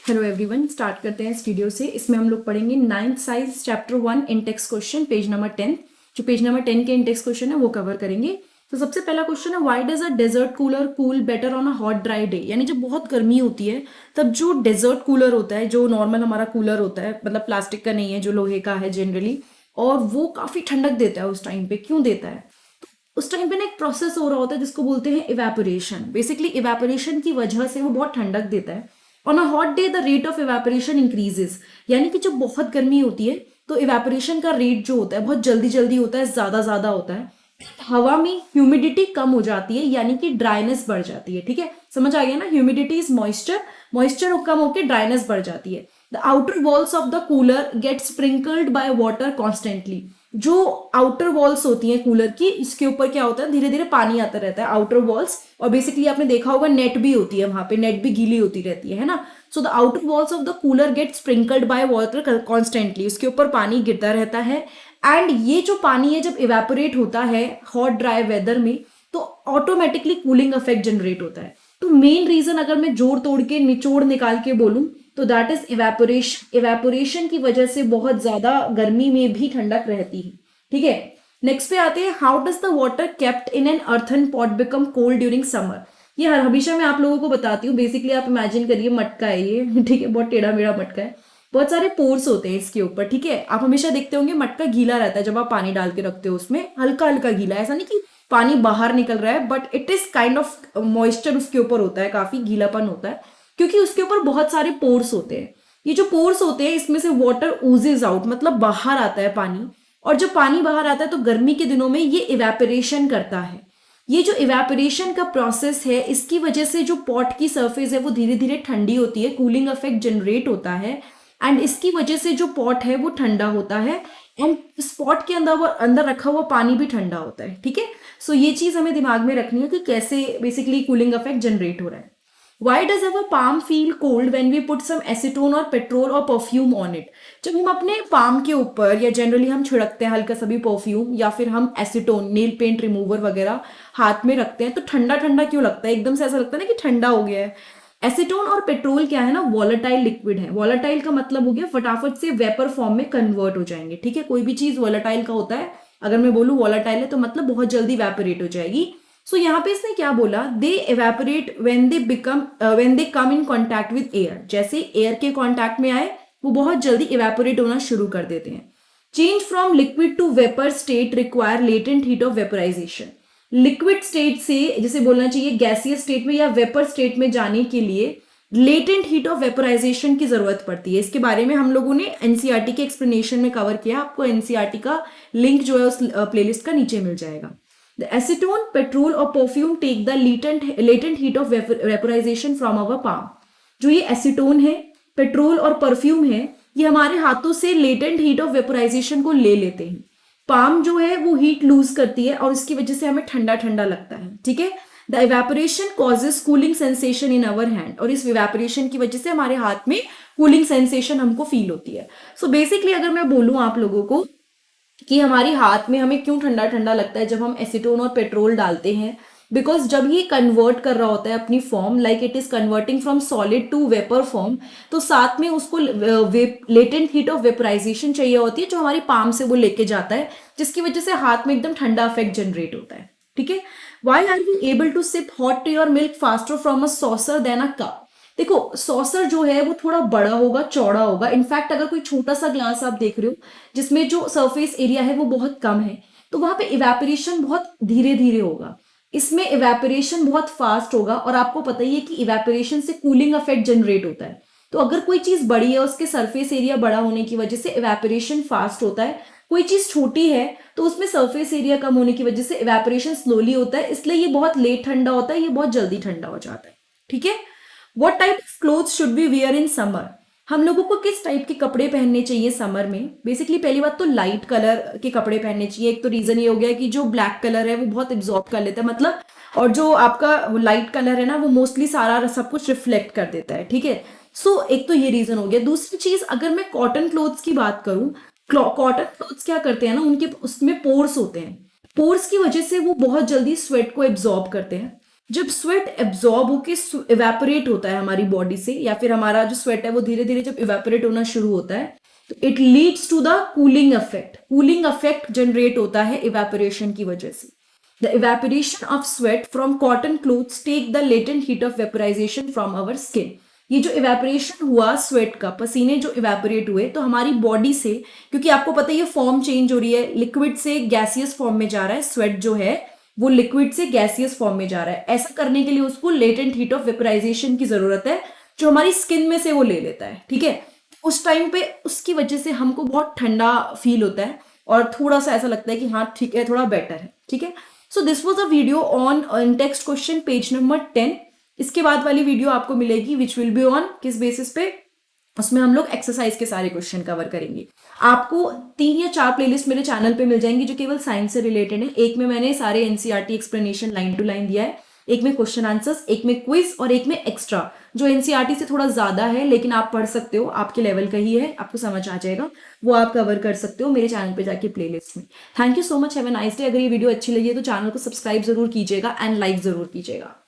Hello everyone, start करते हैं इस वीडियो से। इसमें हम लोग पढ़ेंगे 9th size chapter 1 Intex question, page number 10। जो पेज नंबर 10 के इंटेक्स क्वेश्चन है वो कवर करेंगे। तो सबसे पहला क्वेश्चन है, why does a desert cooler cool better on a hot dry day. यानी जब बहुत गर्मी होती है तब जो डेजर्ट कूलर होता है, जो नॉर्मल हमारा कूलर होता है, मतलब प्लास्टिक का नहीं है, जो लोहे का है जनरली, और वो काफी ठंडक देता है उस टाइम पे। क्यों देता है? उस टाइम पे ना एक प्रोसेस हो रहा होता है जिसको बोलते हैं इवेपोरेशन। बेसिकली इवेपोरेशन की वजह से वो बहुत ठंडक देता है। On a hot day the rate of evaporation increases. यानी कि जब बहुत गर्मी होती है तो इवेपोरेशन का रेट जो होता है बहुत जल्दी जल्दी होता है, ज्यादा ज्यादा होता है। हवा में ह्यूमिडिटी कम हो जाती है, यानी कि ड्राइनेस बढ़ जाती है। ठीक है, समझ आ गया ना? ह्यूमिडिटी इज मॉइस्चर, मॉइस्चर कम होकर ड्राइनेस बढ़ जाती है। The outer walls of the cooler get sprinkled by water constantly. जो आउटर वॉल्स होती हैं कूलर की, इसके ऊपर क्या होता है, धीरे धीरे पानी आता रहता है, आउटर वॉल्स। और बेसिकली आपने देखा होगा नेट भी होती है वहां पे, नेट भी गीली होती रहती है ना। So the outer walls of the cooler get sprinkled by water constantly. उसके ऊपर पानी गिरता रहता है। एंड ये जो पानी है जब इवेपोरेट होता है हॉट ड्राई वेदर में, तो ऑटोमेटिकली कूलिंग इफेक्ट जनरेट होता है। तो मेन रीजन अगर मैं जोड़ तोड़ के निचोड़ निकाल के बोलूं तो दैट इज इवेपोरेशन। इवेपोरेशन की वजह से बहुत ज्यादा गर्मी में भी ठंडक रहती है। ठीक है, नेक्स्ट पे आते हैं, how does the water kept in an earthen pot become cold during summer. ये हर हमेशा मैं आप लोगों को बताती हूँ। बेसिकली आप इमेजिन करिए मटका है ये, ठीक है, बहुत टेढ़ा मेढ़ा मटका है, बहुत सारे पोर्स होते हैं इसके ऊपर। ठीक है, आप हमेशा देखते होंगे मटका गीला रहता है जब आप पानी डाल के रखते हो उसमें, हल्का हल्का गीला, ऐसा नहीं कि पानी बाहर निकल रहा है, but it is kind of moisture उसके ऊपर होता है, काफी गीलापन होता है, क्योंकि उसके ऊपर बहुत सारे पोर्स होते हैं। ये जो पोर्स होते हैं इसमें से वाटर ऊजेज आउट, मतलब बाहर आता है पानी। और जब पानी बाहर आता है तो गर्मी के दिनों में ये इवेपोरेशन करता है। ये जो इवेपोरेशन का प्रोसेस है, इसकी वजह से जो पॉट की सरफेस है वो धीरे धीरे ठंडी होती है, कूलिंग इफेक्ट जनरेट होता है। एंड इसकी वजह से जो पॉट है वो ठंडा होता है। एंड इस पॉट के अंदर वो अंदर रखा हुआ पानी भी ठंडा होता है। ठीक है, सो ये चीज हमें दिमाग में रखनी है कि कैसे बेसिकली कूलिंग इफेक्ट जनरेट हो रहा है। Why does our palm feel cold when we put some acetone or petrol or perfume on it? जब हम अपने पाम के ऊपर या जनरली हम छिड़कते हैं हल्का सा भी परफ्यूम या फिर हम एसीटोन, नेल पेंट रिमूवर वगैरह हाथ में रखते हैं तो ठंडा ठंडा क्यों लगता है? एकदम से ऐसा लगता है ना कि ठंडा हो गया है। एसीटोन और पेट्रोल क्या है ना, वॉलेटाइल लिक्विड है। वॉलेटाइल का मतलब हो गया फटाफट से वेपर फॉर्म में कन्वर्ट हो जाएंगे। ठीक है, कोई भी चीज वॉलेटाइल का होता है, अगर मैं बोलूँ वॉलेटाइल है तो मतलब बहुत जल्दी वेपोरेट हो जाएगी। सो यहाँ पे इसने क्या बोला, they evaporate when they come in contact with air. जैसे एयर के कॉन्टैक्ट में आए वो बहुत जल्दी इवेपोरेट होना शुरू कर देते हैं। Change from liquid to vapour state require latent heat of vaporisation. Liquid state से, जैसे बोलना चाहिए गैसियस स्टेट में या वेपर स्टेट में जाने के लिए लेटेंट हीट ऑफ वेपराइजेशन की जरूरत पड़ती है। इसके बारे में हम लोगों ने एनसीईआरटी के एक्सप्लेनेशन में कवर किया। आपको एनसीईआरटी का लिंक जो है उस प्लेलिस्ट का नीचे मिल जाएगा। The acetone, petrol और perfume take the latent heat of vaporization from our palm. जो ये एसीटोन है, पेट्रोल और परफ्यूम है, ये हमारे हाथों से लेटेंट हीट ऑफ वेपोराइजेशन को ले लेते हैं। पाम जो है वो हीट लूज करती है और इसकी वजह से हमें ठंडा ठंडा लगता है। ठीक है, the evaporation causes cooling sensation in our hand. और इस इवेपोरेशन की वजह से हमारे हाथ में कूलिंग सेंसेशन हमको फील होती है। सो बेसिकली अगर मैं बोलूँ आप लोगों को कि हमारी हाथ में हमें क्यों ठंडा ठंडा लगता है जब हम एसीटोन और पेट्रोल डालते हैं, बिकॉज जब ये कन्वर्ट कर रहा होता है अपनी form, like it is converting from solid to vapour form, तो साथ में उसको लेटेंट हीट ऑफ वेपराइजेशन चाहिए होती है जो हमारी पाम से वो लेके जाता है, जिसकी वजह से हाथ में एकदम ठंडा इफेक्ट जनरेट होता है। ठीक है, why are we able to sip hot tea और milk faster from a saucer than a cup. देखो सॉसर जो है वो थोड़ा बड़ा होगा, चौड़ा होगा। इनफैक्ट अगर कोई छोटा सा ग्लास आप देख रहे हो जिसमें जो सरफेस एरिया है वो बहुत कम है, तो वहां पे इवेपोरेशन बहुत धीरे धीरे होगा। इसमें इवेपोरेशन बहुत फास्ट होगा। और आपको पता ही है कि इवेपोरेशन से कूलिंग इफेक्ट जनरेट होता है। तो अगर कोई चीज बड़ी है उसके सरफेस एरिया बड़ा होने की वजह से इवेपोरेशन फास्ट होता है। कोई चीज छोटी है तो उसमें सरफेस एरिया कम होने की वजह से इवेपोरेशन स्लोली होता है, इसलिए ये बहुत लेट ठंडा होता है, ये बहुत जल्दी ठंडा हो जाता है। ठीक है, what type of cloth should be wear in summer. हम लोगों को किस टाइप के कपड़े पहनने चाहिए समर में? बेसिकली पहली बात तो लाइट कलर के कपड़े पहनने चाहिए। एक तो रीजन ये हो गया कि जो ब्लैक कलर है वो बहुत एब्जॉर्ब कर लेता है, मतलब, और जो आपका लाइट कलर है ना वो मोस्टली सारा सब कुछ रिफ्लेक्ट कर देता है। ठीक है, सो एक तो ये रीजन हो गया। दूसरी चीज, अगर मैं कॉटन क्लोथ्स की बात करूं, कॉटन क्लोथ्स क्या करते हैं ना, उनके उसमें पोर्स होते हैं। पोर्स की वजह से वो बहुत जल्दी स्वेट को एब्जॉर्ब करते हैं। जब स्वेट एब्जॉर्ब होके इवेपोरेट होता है हमारी बॉडी से, या फिर हमारा जो स्वेट है वो धीरे धीरे जब इवेपोरेट होना शुरू होता है, तो it leads to the cooling effect. Cooling effect generate होता है इवेपोरेशन की वजह से। The evaporation of sweat from cotton clothes take the latent heat of vaporisation from our skin. ये जो इवेपोरेशन हुआ स्वेट का, पसीने जो इवेपोरेट हुए, तो हमारी बॉडी से, क्योंकि आपको पता है ये फॉर्म चेंज हो रही है, लिक्विड से गैसियस फॉर्म में जा रहा है, स्वेट जो है वो लिक्विड से गैसियस फॉर्म में जा रहा है। ऐसा करने के लिए उसको लेटेंट हीट ऑफ वेपोराइजेशन की जरूरत है, जो हमारी स्किन में से वो ले लेता है। ठीक है, उस टाइम पे उसकी वजह से हमको बहुत ठंडा फील होता है और थोड़ा सा ऐसा लगता है कि हाँ ठीक है, थोड़ा बेटर है। ठीक है, so this was a video on in text question page number 10। इसके बाद वाली वीडियो आपको मिलेगी विच विल बी ऑन किस बेसिस पे, उसमें हम लोग एक्सरसाइज के सारे क्वेश्चन कवर करेंगे। आपको 3 या 4 प्लेलिस्ट मेरे चैनल पे मिल जाएंगी जो केवल साइंस से रिलेटेड है। एक में मैंने सारे NCERT explanation line to line दिया है, एक में क्वेश्चन आंसर्स, एक में क्विज और एक में एक्स्ट्रा जो एनसीईआरटी से थोड़ा ज्यादा है, लेकिन आप पढ़ सकते हो, आपके लेवल का ही है, आपको समझ आ जाएगा, वो आप कवर कर सकते हो मेरे चैनल पे जाके प्लेलिस्ट में। Thank you so much, have a nice day. अगर ये वीडियो अच्छी लगी है तो चैनल को सब्सक्राइब जरूर कीजिएगा एंड लाइक जरूर कीजिएगा।